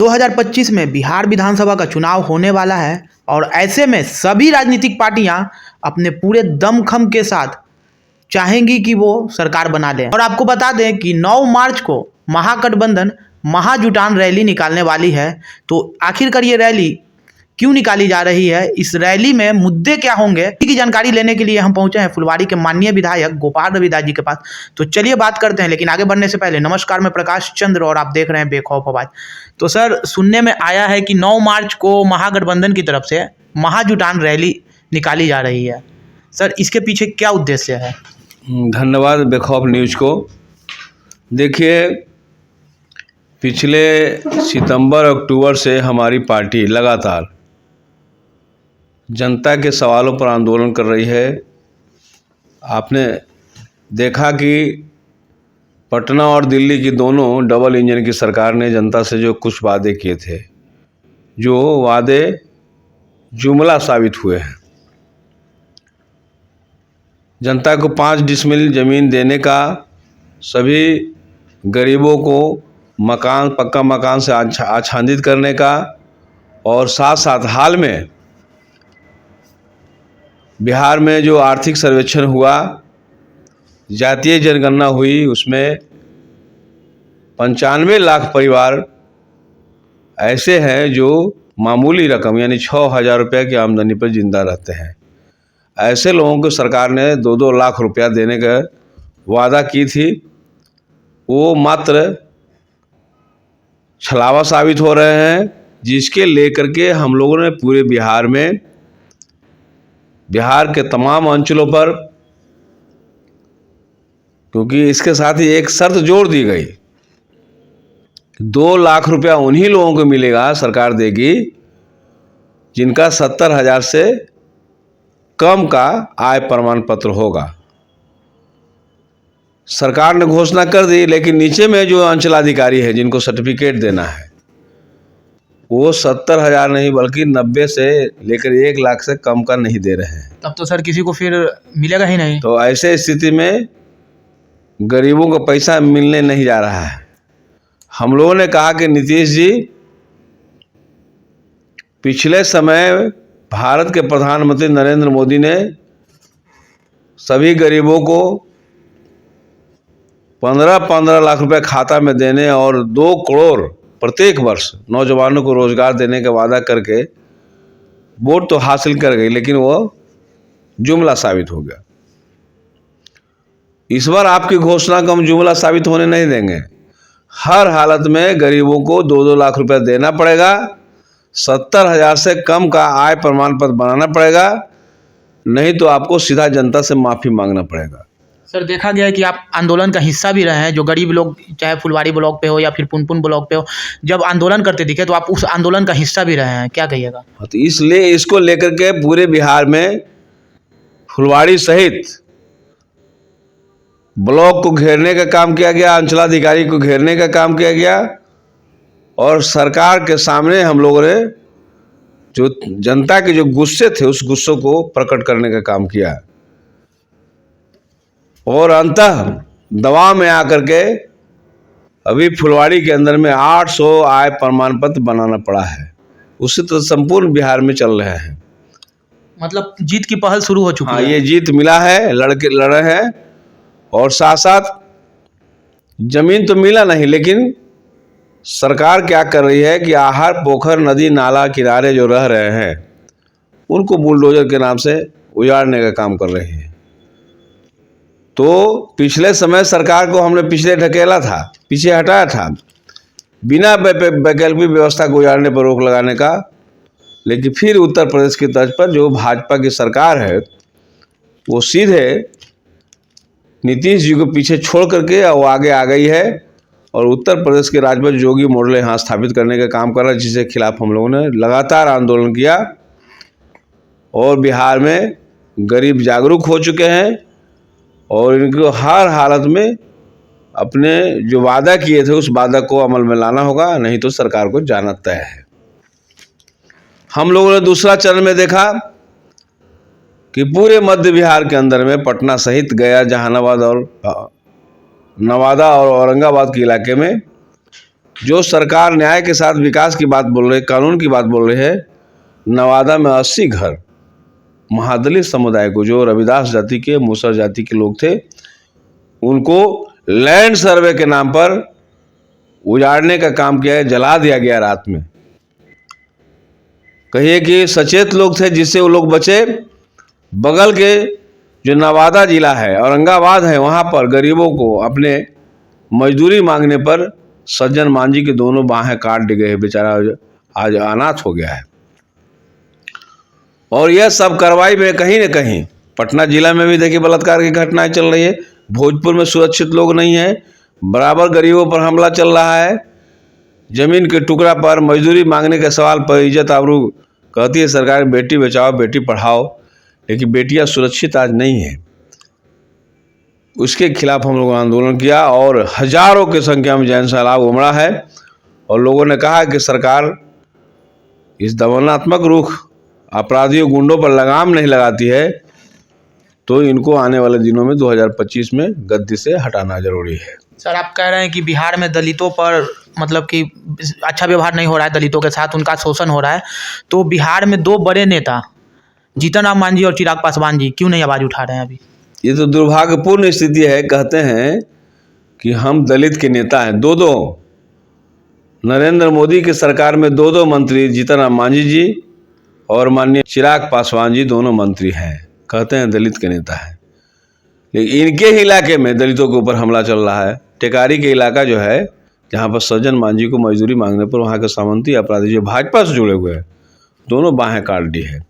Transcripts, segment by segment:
2025 में बिहार विधानसभा का चुनाव होने वाला है और ऐसे में सभी राजनीतिक पार्टियां अपने पूरे दमखम के साथ चाहेंगी कि वो सरकार बना दें। और आपको बता दें कि 9 मार्च को महागठबंधन महाजुटान रैली निकालने वाली है। तो आखिरकार ये रैली क्यों निकाली जा रही है, इस रैली में मुद्दे क्या होंगे, की जानकारी लेने के लिए हम पहुंचे हैं फुलवारी के माननीय विधायक गोपाल रविदास जी के पास। तो चलिए बात करते हैं, लेकिन आगे बढ़ने से पहले नमस्कार, मैं प्रकाश चंद्र और आप देख रहे हैं बेखौफ आवाज। तो सर, सुनने में आया है कि 9 मार्च को महागठबंधन की तरफ से महाजुटान रैली निकाली जा रही है। सर, इसके पीछे क्या उद्देश्य है? धन्यवाद बेखौफ न्यूज को। देखिए, पिछले सितंबर अक्टूबर से हमारी पार्टी लगातार जनता के सवालों पर आंदोलन कर रही है। आपने देखा कि पटना और दिल्ली की दोनों डबल इंजन की सरकार ने जनता से जो कुछ वादे किए थे, जो वादे जुमला साबित हुए हैं। जनता को 5 डिसमिल ज़मीन देने का, सभी गरीबों को मकान, पक्का मकान से आच्छादित करने का, और साथ साथ हाल में बिहार में जो आर्थिक सर्वेक्षण हुआ, जातीय जनगणना हुई, उसमें 95 लाख परिवार ऐसे हैं जो मामूली रकम यानी 6,000 रुपये की आमदनी पर जिंदा रहते हैं। ऐसे लोगों को सरकार ने 2-2 लाख रुपया देने का वादा की थी। वो मात्र छलावा साबित हो रहे हैं, जिसके लेकर के हम लोगों ने पूरे बिहार के तमाम अंचलों पर, क्योंकि इसके साथ ही एक शर्त जोड़ दी गई, 2 लाख रुपया उन्हीं लोगों को मिलेगा, सरकार देगी, जिनका 70,000 से कम का आय प्रमाण पत्र होगा। सरकार ने घोषणा कर दी, लेकिन नीचे में जो अंचलाधिकारी है जिनको सर्टिफिकेट देना है, वो 70,000 नहीं बल्कि 90 से लेकर 1 लाख से कम का नहीं दे रहे हैं। तब तो सर किसी को फिर मिलेगा ही नहीं। तो ऐसे स्थिति में गरीबों को पैसा मिलने नहीं जा रहा है। हम लोगों ने कहा कि नीतीश जी, पिछले समय भारत के प्रधानमंत्री नरेंद्र मोदी ने सभी गरीबों को 15-15 लाख रुपए खाता में देने और 2 करोड़ प्रत्येक वर्ष नौजवानों को रोजगार देने का वादा करके वोट तो हासिल कर गई, लेकिन वो जुमला साबित हो गया। इस बार आपकी घोषणा को हम जुमला साबित होने नहीं देंगे। हर हालत में गरीबों को 2-2 लाख रुपया देना पड़ेगा, 70,000 से कम का आय प्रमाण पत्र बनाना पड़ेगा, नहीं तो आपको सीधा जनता से माफ़ी मांगना पड़ेगा। सर, देखा गया है कि आप आंदोलन का हिस्सा भी रहे हैं। जो गरीब लोग, चाहे फुलवारी ब्लॉक पे हो या फिर पुनपुन ब्लॉक पे हो, जब आंदोलन करते दिखे तो आप उस आंदोलन का हिस्सा भी रहे हैं, क्या कहिएगा? तो इसलिए इसको लेकर के पूरे बिहार में फुलवारी सहित ब्लॉक को घेरने का काम किया गया, अंचलाधिकारी को घेरने का काम किया गया, और सरकार के सामने हम लोगों ने जो जनता के जो गुस्से थे उस गुस्से को प्रकट करने का काम किया, और अंततः दबाव में आकर के अभी फुलवारी के अंदर में 800 आय प्रमाण पत्र बनाना पड़ा है। उसी तरह संपूर्ण बिहार में चल रहे हैं। मतलब जीत की पहल शुरू हो चुकी हाँ, है। ये जीत मिला है, लड़े हैं, और साथ साथ जमीन तो मिला नहीं, लेकिन सरकार क्या कर रही है कि आहर, पोखर, नदी, नाला किनारे जो रह रहे हैं उनको बुलडोजर के नाम से उजाड़ने का काम कर रही है। तो पिछले समय सरकार को हमने पीछे ढकेला था, पीछे हटाया था, बिना वैकल्पिक व्यवस्था को उजाड़ने पर रोक लगाने का, लेकिन फिर उत्तर प्रदेश की तर्ज पर जो भाजपा की सरकार है वो सीधे नीतीश जी को पीछे छोड़ करके वो आगे आ गई है, और उत्तर प्रदेश के राज्य में जोगी मॉडल यहाँ स्थापित करने का काम कर रहा है, जिसके खिलाफ हम लोगों ने लगातार आंदोलन किया। और बिहार में गरीब जागरूक हो चुके हैं, और इनको हर हालत में अपने जो वादा किए थे उस वादा को अमल में लाना होगा, नहीं तो सरकार को जाना तय है। हम लोगों ने दूसरा चरण में देखा कि पूरे मध्य बिहार के अंदर में पटना सहित गया, जहानाबाद और नवादा और औरंगाबाद के इलाके में जो सरकार न्याय के साथ विकास की बात बोल रही है, कानून की बात बोल रही है, नवादा में 80 घर महादलित समुदाय को, जो रविदास जाति के, मुसर जाति के लोग थे, उनको लैंड सर्वे के नाम पर उजाड़ने का काम किया है, जला दिया गया रात में। कहिए कि सचेत लोग थे जिससे वो लोग बचे। बगल के जो नवादा जिला है, औरंगाबाद है, वहाँ पर गरीबों को अपने मजदूरी मांगने पर सज्जन मांझी के दोनों बाहें काट दी गई, बेचारा आज अनाथ हो गया है। और यह सब कार्रवाई में कहीं न कहीं पटना जिला में भी देखिए बलात्कार की घटनाएं चल रही है। भोजपुर में सुरक्षित लोग नहीं है, बराबर गरीबों पर हमला चल रहा है। जमीन के टुकड़ा पर मजदूरी मांगने के सवाल पर इज्जत आबरू कहती है सरकार बेटी बचाओ बेटी पढ़ाओ, लेकिन बेटियां सुरक्षित आज नहीं है। उसके खिलाफ हम लोगों ने आंदोलन किया और हजारों की संख्या में जन सैलाब उमड़ा है। और लोगों ने कहा कि सरकार इस दमनात्मक रुख अपराधियों गुंडों पर लगाम नहीं लगाती है तो इनको आने वाले दिनों में 2025 में गद्दी से हटाना जरूरी है। सर, आप कह रहे हैं कि बिहार में दलितों पर मतलब कि अच्छा व्यवहार नहीं हो रहा है, दलितों के साथ उनका शोषण हो रहा है, तो बिहार में दो बड़े नेता जीतन राम मांझी और चिराग पासवान जी क्यों नहीं आवाज़ उठा रहे हैं अभी? ये तो दुर्भाग्यपूर्ण स्थिति है। कहते हैं कि हम दलित के नेता हैं। दो नरेंद्र मोदी की सरकार में दो मंत्री, जीतन राम मांझी जी और माननीय चिराग पासवान जी दोनों मंत्री हैं, कहते हैं दलित के नेता हैं। लेकिन इनके ही इलाके में दलितों के ऊपर हमला चल रहा है। टेकारी के इलाका जो है, जहाँ पर सज्जन मांझी को मजदूरी मांगने पर वहाँ के सामंती अपराधी जो भाजपा से जुड़े हुए हैं, दोनों बाहें काट दी है।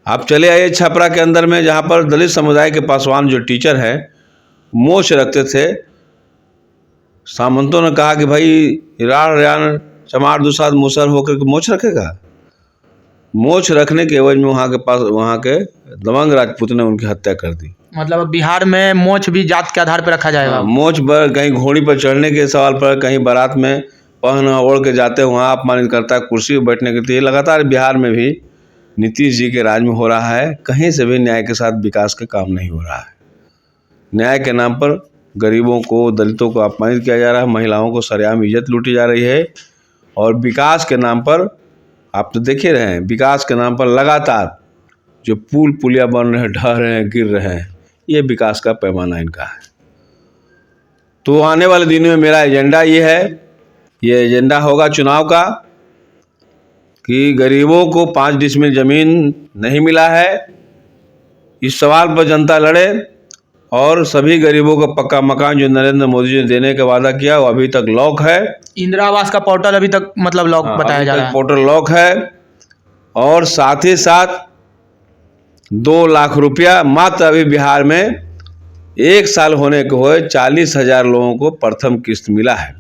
आप चले आइए छपरा के अंदर में, जहाँ पर दलित समुदाय के पासवान जो टीचर हैं मोच रखते थे। सामंतों ने कहा कि भाई राण रयान चमार दुसाद मुसर होकर के मोच रखेगा। मोच रखने के एवज में वहाँ के दबंग राजपूत ने उनकी हत्या कर दी। मतलब अब बिहार में मोच भी जात के आधार पर रखा जाएगा? मोच पर, कहीं घोड़ी पर चढ़ने के सवाल पर, कहीं बारात में पहन ओढ़ के जाते वहाँ अपमानित करता है, कुर्सी पर बैठने के लिए। लगातार बिहार में भी नीतीश जी के राज में हो रहा है। कहीं से भी न्याय के साथ विकास का काम नहीं हो रहा है। न्याय के नाम पर गरीबों को, दलितों को अपमानित किया जा रहा है, महिलाओं को सरेआम इज्जत लूटी जा रही है। और विकास के नाम पर आप तो देख ही रहे हैं, विकास के नाम पर लगातार जो पुल पुलिया बन रहे हैं, ढह रहे हैं, गिर रहे हैं, ये विकास का पैमाना इनका है। तो आने वाले दिनों में मेरा एजेंडा ये है, ये एजेंडा होगा चुनाव का, कि गरीबों को 5 डिसमिल जमीन नहीं मिला है, इस सवाल पर जनता लड़े। और सभी गरीबों को पक्का मकान जो नरेंद्र मोदी जी ने देने का वादा किया वो अभी तक लॉक है। इंदिरा आवास का पोर्टल अभी तक मतलब लॉक बताया जा रहा है। पोर्टल लॉक है। और साथ ही साथ 2 लाख रुपया मात्र अभी बिहार में 1 साल होने को हुए 40,000 लोगों को प्रथम किस्त मिला है।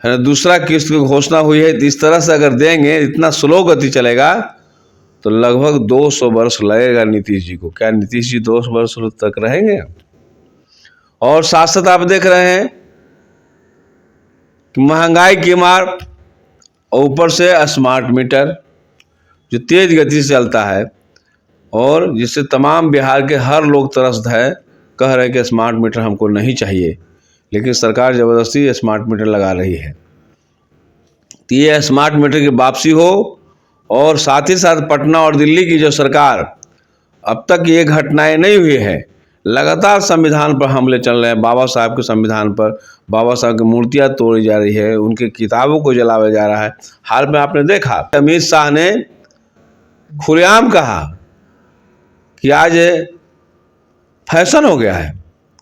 दूसरा किस्त की घोषणा हुई है। इस तरह से अगर देंगे, इतना स्लो गति चलेगा तो लगभग 200 वर्ष लगेगा नीतीश जी को। क्या नीतीश जी 200 वर्ष तक रहेंगे? और साथ साथ आप देख रहे हैं कि महंगाई की मार और ऊपर से स्मार्ट मीटर जो तेज गति से चलता है और जिससे तमाम बिहार के हर लोग त्रस्त है, कह रहे हैं कि स्मार्ट मीटर हमको नहीं चाहिए, लेकिन सरकार ज़बरदस्ती स्मार्ट मीटर लगा रही है। तो ये स्मार्ट मीटर की वापसी हो। और साथ ही साथ पटना और दिल्ली की जो सरकार, अब तक ये घटनाएं नहीं हुई है, लगातार संविधान पर हमले चल रहे हैं। बाबा साहब के संविधान पर, बाबा साहब की मूर्तियां तोड़ी जा रही है, उनकी किताबों को जलाया जा रहा है। हाल में आपने देखा अमित शाह ने खुलेआम कहा कि आज फैशन हो गया है।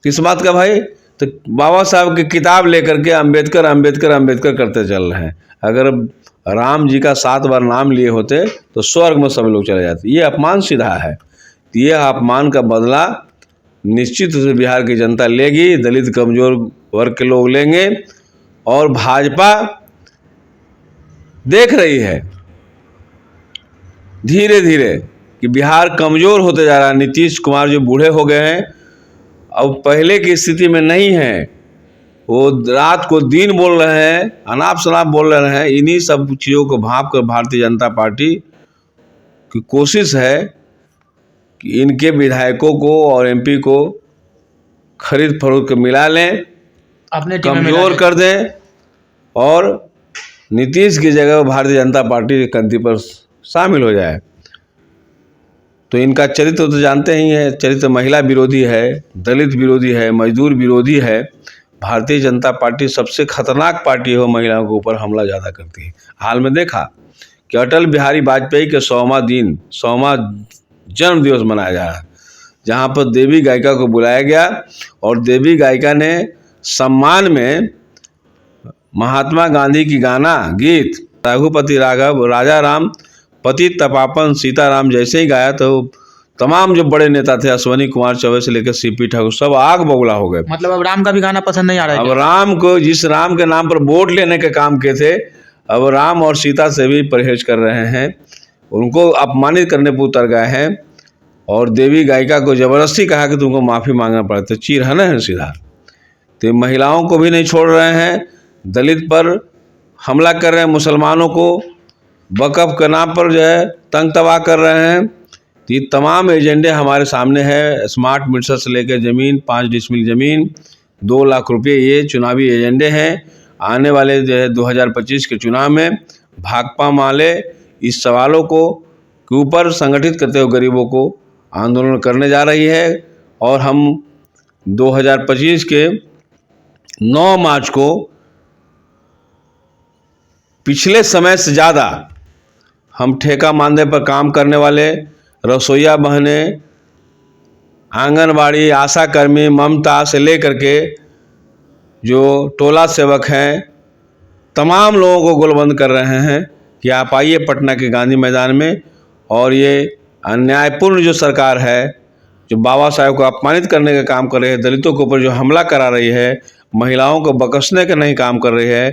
किस बात का भाई? तो बाबा साहब की किताब लेकर के अम्बेडकर अम्बेडकर अम्बेडकर करते चल रहे हैं। अगर राम जी का 7 बार नाम लिए होते तो स्वर्ग में सब लोग चले जाते। ये अपमान सीधा है। ये अपमान का बदला निश्चित रूप से बिहार की जनता लेगी, दलित कमजोर वर्ग के लोग लेंगे। और भाजपा देख रही है धीरे धीरे कि बिहार कमजोर होते जा रहा है। नीतीश कुमार जो बूढ़े हो गए हैं, अब पहले की स्थिति में नहीं है। वो रात को दिन बोल रहे हैं, अनाप शनाप बोल रहे हैं। इन्हीं सब चीज़ों को भांप कर भारतीय जनता पार्टी की कोशिश है कि इनके विधायकों को और एमपी को खरीद फरोख्त के मिला लें, अपने टीम में कमजोर कर दें और नीतीश की जगह भारतीय जनता पार्टी की कंधी पर शामिल हो जाए। तो इनका चरित्र तो जानते ही हैं, चरित्र महिला विरोधी है, दलित विरोधी है, मजदूर विरोधी है। भारतीय जनता पार्टी सबसे खतरनाक पार्टी है, वो महिलाओं के ऊपर हमला ज़्यादा करती है। हाल में देखा कि अटल बिहारी वाजपेयी के 100वां जन्म दिवस मनाया जा रहा है, जहाँ पर देवी गायिका को बुलाया गया और देवी गायिका ने सम्मान में महात्मा गांधी की गीत रघुपति राघव राजा राम पति तपापन सीताराम जैसे ही गाया तो तमाम जो बड़े नेता थे, अश्वनी कुमार चौबे से लेकर सीपी ठाकुर, सब आग बबूला हो गए। मतलब अब राम का भी गाना पसंद नहीं आ रहा है। अब राम को, जिस राम के नाम पर वोट लेने के काम किए थे, अब राम और सीता से भी परहेज कर रहे हैं, उनको अपमानित करने पर उतर गए हैं और देवी गायिका को जबरदस्ती कहा कि तुमको माफ़ी मांगना पड़ा। तो चिरहने है सीधा। तो महिलाओं को भी नहीं छोड़ रहे हैं, दलित पर हमला कर रहे हैं, मुसलमानों को वक़्फ़ के नाम पर जो है तंग तबाह कर रहे हैं। तो ये तमाम एजेंडे हमारे सामने है। स्मार्ट मीटर से लेकर ज़मीन, 5 डिसमिल ज़मीन, 2 लाख रुपये, ये चुनावी एजेंडे हैं। आने वाले जो है 2025 के चुनाव में भाकपा माले इस सवालों को के ऊपर संगठित करते हुए गरीबों को आंदोलन करने जा रही है। और हम 2025 के 9 मार्च को पिछले समय से ज़्यादा हम ठेका मानदेय पर काम करने वाले रसोईया बहनें, आंगनबाड़ी, आशा कर्मी, ममता से लेकर के जो टोला सेवक हैं, तमाम लोगों को गोलबंद कर रहे हैं कि आप आइए पटना के गांधी मैदान में। और ये अन्यायपूर्ण जो सरकार है, जो बाबा साहेब को अपमानित करने का काम कर रही है, दलितों के ऊपर जो हमला करा रही है, महिलाओं को बकसने का नहीं काम कर रही है,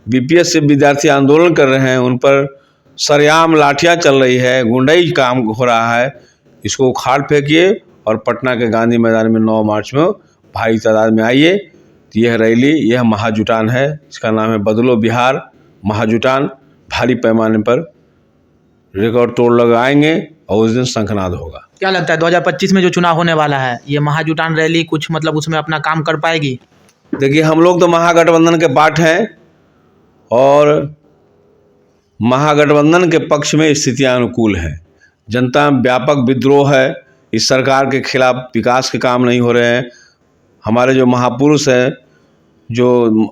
बीपीएस से विद्यार्थी आंदोलन कर रहे हैं, उन पर सरेआम लाठियाँ चल रही है, गुंडाई काम हो रहा है, इसको उखाड़ फेंकिए और पटना के गांधी मैदान में 9 मार्च में भारी तादाद में आइए। तो यह रैली, यह महाजुटान है, इसका नाम है बदलो बिहार महाजुटान। भारी पैमाने पर रिकॉर्ड तोड़ लगाएंगे और उस दिन शंखनाद होगा। क्या लगता है 2025 में जो चुनाव होने वाला है, ये महाजुटान रैली कुछ मतलब उसमें अपना काम कर पाएगी? देखिए, हम लोग तो महागठबंधन के पार्ट हैं और महागठबंधन के पक्ष में स्थितियां अनुकूल हैं। जनता में व्यापक विद्रोह है, इस सरकार के खिलाफ विकास के काम नहीं हो रहे हैं। हमारे जो महापुरुष हैं, जो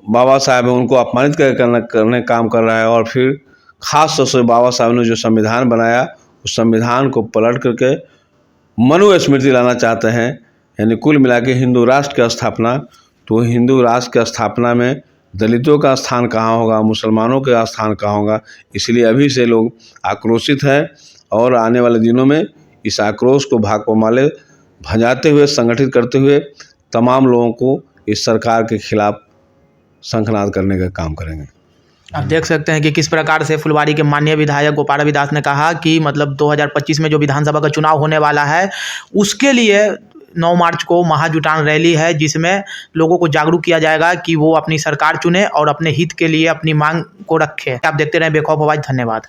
बाबा साहब हैं, उनको अपमानित करने काम कर रहा है। और फिर खास तौर से बाबा साहब ने जो संविधान बनाया, उस संविधान को पलट करके मनुस्मृति लाना चाहते हैं, यानी कुल मिला के हिंदू राष्ट्र की स्थापना। तो हिंदू राष्ट्र की स्थापना में दलितों का स्थान कहाँ होगा, मुसलमानों का स्थान कहाँ होगा? इसलिए अभी से लोग आक्रोशित हैं और आने वाले दिनों में इस आक्रोश को भाकपा माले भंजाते हुए, संगठित करते हुए तमाम लोगों को इस सरकार के खिलाफ शंखनाद करने का काम करेंगे। आप देख सकते हैं कि किस प्रकार से फुलवारी के माननीय विधायक गोपाल रविदास ने कहा कि मतलब 2025 में जो विधानसभा का चुनाव होने वाला है, उसके लिए 9 मार्च को महाजुटान रैली है, जिसमें लोगों को जागरूक किया जाएगा कि वो अपनी सरकार चुने और अपने हित के लिए अपनी मांग को रखे। आप देखते रहें बेखौफ आवाज़। धन्यवाद।